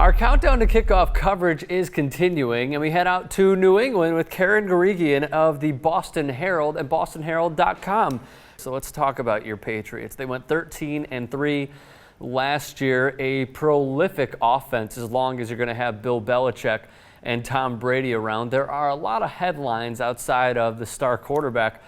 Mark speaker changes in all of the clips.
Speaker 1: Our countdown to kickoff coverage is continuing, and we head out to New England with Karen Guregian of the Boston Herald and bostonherald.com. So let's talk about your Patriots. They went 13-3 last year, a prolific offense as long as you're going to have Bill Belichick and Tom Brady around. There are a lot of headlines outside of the star quarterback.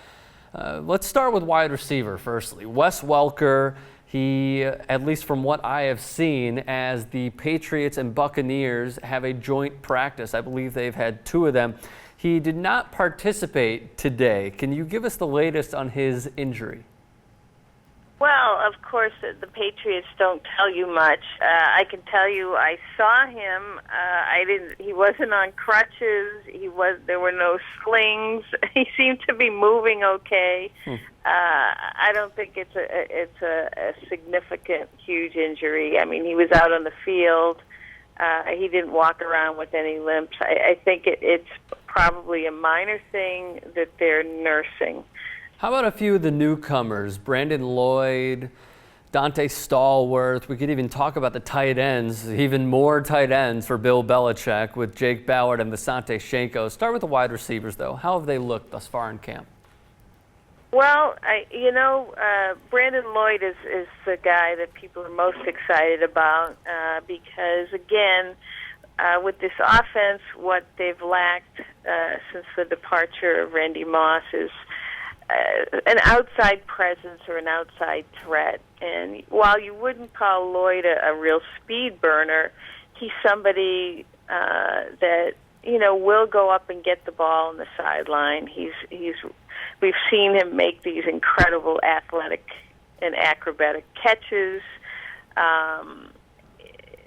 Speaker 1: Let's start with wide receiver firstly. Wes Welker. He, at least from what I have seen, as the Patriots and Buccaneers have a joint practice, I believe they've had two of them, he did not participate today. Can you give us the latest on his injury?
Speaker 2: Well, of course, the Patriots don't tell you much. I can tell you, I saw him. He wasn't on crutches. There were no slings. He seemed to be moving okay. I don't think it's a significant, huge injury. I mean, he was out on the field. He didn't walk around with any limps. I think it's probably a minor thing that they're nursing.
Speaker 1: How about a few of the newcomers? Brandon Lloyd, Dante Stallworth. We could even talk about the tight ends, even more tight ends for Bill Belichick with Jake Ballard and Visanthe Shiancoe. Start with the wide receivers, though. How have they looked thus far in camp?
Speaker 2: Well, Brandon Lloyd is the guy that people are most excited about because, again, with this offense, what they've lacked since the departure of Randy Moss is an outside presence or an outside threat. And while you wouldn't call Lloyd a real speed burner, he's somebody that will go up and get the ball on the sideline. We've seen him make these incredible athletic and acrobatic catches.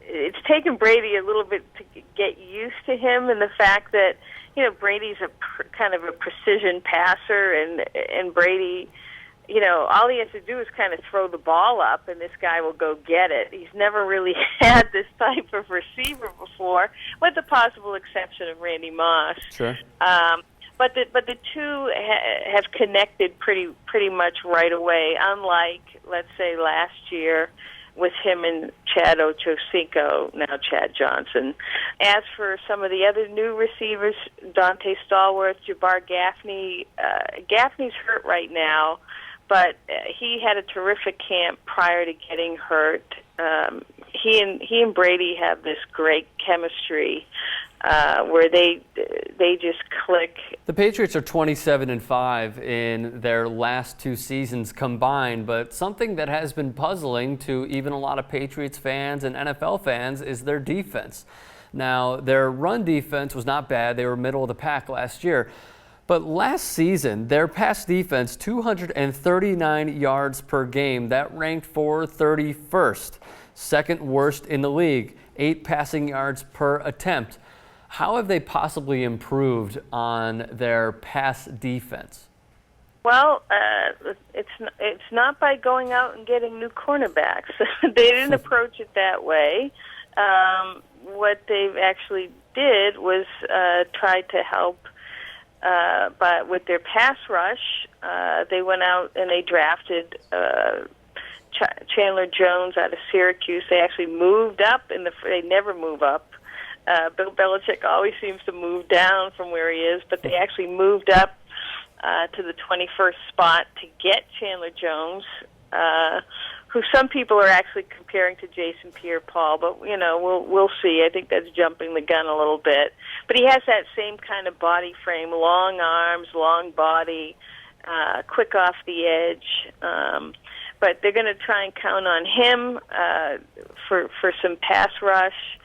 Speaker 2: It's taken Brady a little bit to get used to him, and the fact that Brady's kind of a precision passer, and Brady, all he has to do is kind of throw the ball up, and this guy will go get it. He's never really had this type of receiver before, with the possible exception of Randy Moss.
Speaker 1: Sure.
Speaker 2: But the two have connected pretty much right away. Unlike, let's say, last year with him and Chad Ochocinco, now Chad Johnson. As for some of the other new receivers, Dante Stallworth, Jabar Gaffney, Gaffney's hurt right now, but he had a terrific camp prior to getting hurt. He and Brady have this great chemistry where they just click.
Speaker 1: The Patriots are 27-5 in their last two seasons combined, but something that has been puzzling to even a lot of Patriots fans and NFL fans is their defense. Now, their run defense was not bad. They were middle of the pack last year. But last season, their pass defense, 239 yards per game. That ranked for 31st, second worst in the league, 8 passing yards per attempt. How have they possibly improved on their pass defense?
Speaker 2: Well, it's not by going out and getting new cornerbacks. They didn't approach it that way. What they actually did was try to help, but with their pass rush, they went out and they drafted Chandler Jones out of Syracuse. They actually moved up they never move up. Bill Belichick always seems to move down from where he is, but they actually moved up to the 21st spot to get Chandler Jones, who some people are actually comparing to Jason Pierre-Paul, but we'll see. I think that's jumping the gun a little bit. But he has that same kind of body frame, long arms, long body, quick off the edge. But they're going to try and count on him for some pass rush.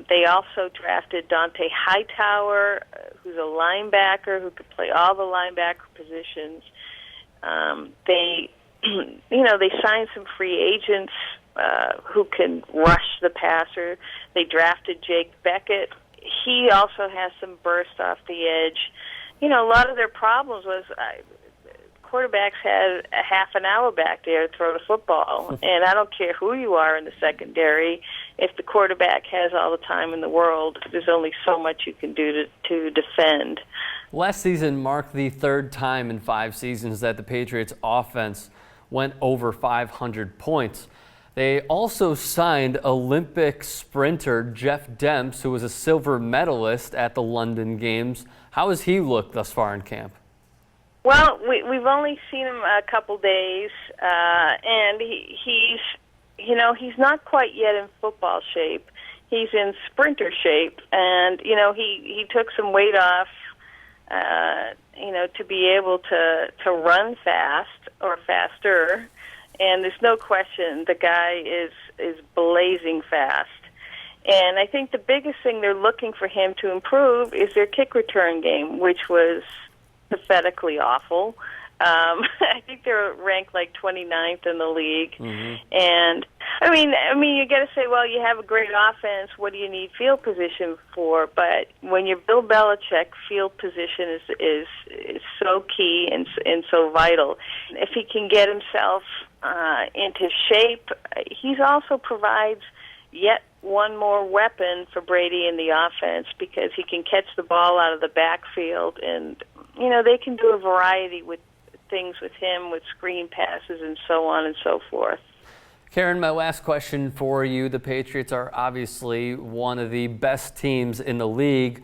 Speaker 2: They also drafted Dante Hightower, who's a linebacker who could play all the linebacker positions. They signed some free agents who can rush the passer. They drafted Jake Beckett. He also has some burst off the edge. A lot of their problems was quarterbacks had a half an hour back there to throw the football. And I don't care who you are in the secondary. If the quarterback has all the time in the world, there's only so much you can do to defend.
Speaker 1: Last season marked the third time in 5 seasons that the Patriots offense went over 500 points. They also signed Olympic sprinter Jeff Demps, who was a silver medalist at the London Games. How has he looked thus far in camp?
Speaker 2: Well, we've only seen him a couple days, and he's not quite yet in football shape. He's in sprinter shape, and he took some weight off, to be able to run fast or faster. And there's no question the guy is blazing fast. And I think the biggest thing they're looking for him to improve is their kick return game, which was pathetically awful. I think they're ranked like 29th in the league. Mm-hmm. And I mean, you got to say, well, you have a great offense. What do you need field position for? But when you're Bill Belichick, field position is so key and so vital. If he can get himself into shape, he also provides yet one more weapon for Brady in the offense, because he can catch the ball out of the backfield, and they can do a variety with things with him, with screen passes and so on and so forth.
Speaker 1: Karen, my last question for you. The Patriots are obviously one of the best teams in the league.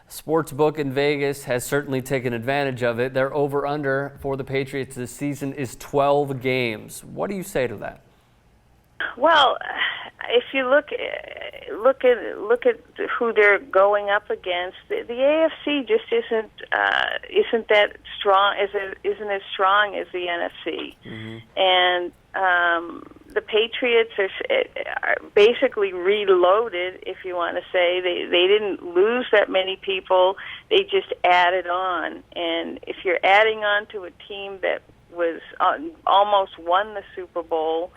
Speaker 1: Sportsbook in Vegas has certainly taken advantage of it. Their over-under for the Patriots this season is 12 games. What do you say to that?
Speaker 2: Well, if you look at who they're going up against, the AFC just isn't that strong, isn't as strong as the NFC. Mm-hmm. And the Patriots are basically reloaded, if you want to say. They didn't lose that many people. They just added on. And if you're adding on to a team that was almost won the Super Bowl,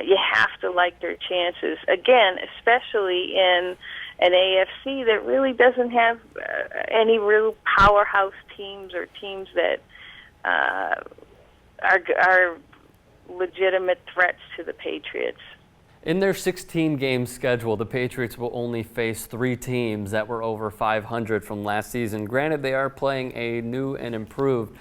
Speaker 2: you have to like their chances. Again, especially in an AFC that really doesn't have any real powerhouse teams or teams that are legitimate threats to the Patriots.
Speaker 1: In their 16-game schedule, the Patriots will only face 3 teams that were over 500 from last season. Granted, they are playing a new and improved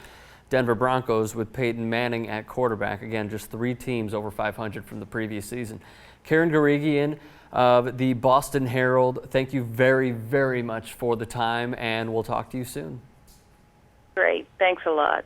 Speaker 1: Denver Broncos with Peyton Manning at quarterback. Again, just 3 teams over 500 from the previous season. Karen Guregian of the Boston Herald, thank you very, very much for the time, and we'll talk to you soon.
Speaker 2: Great. Thanks a lot.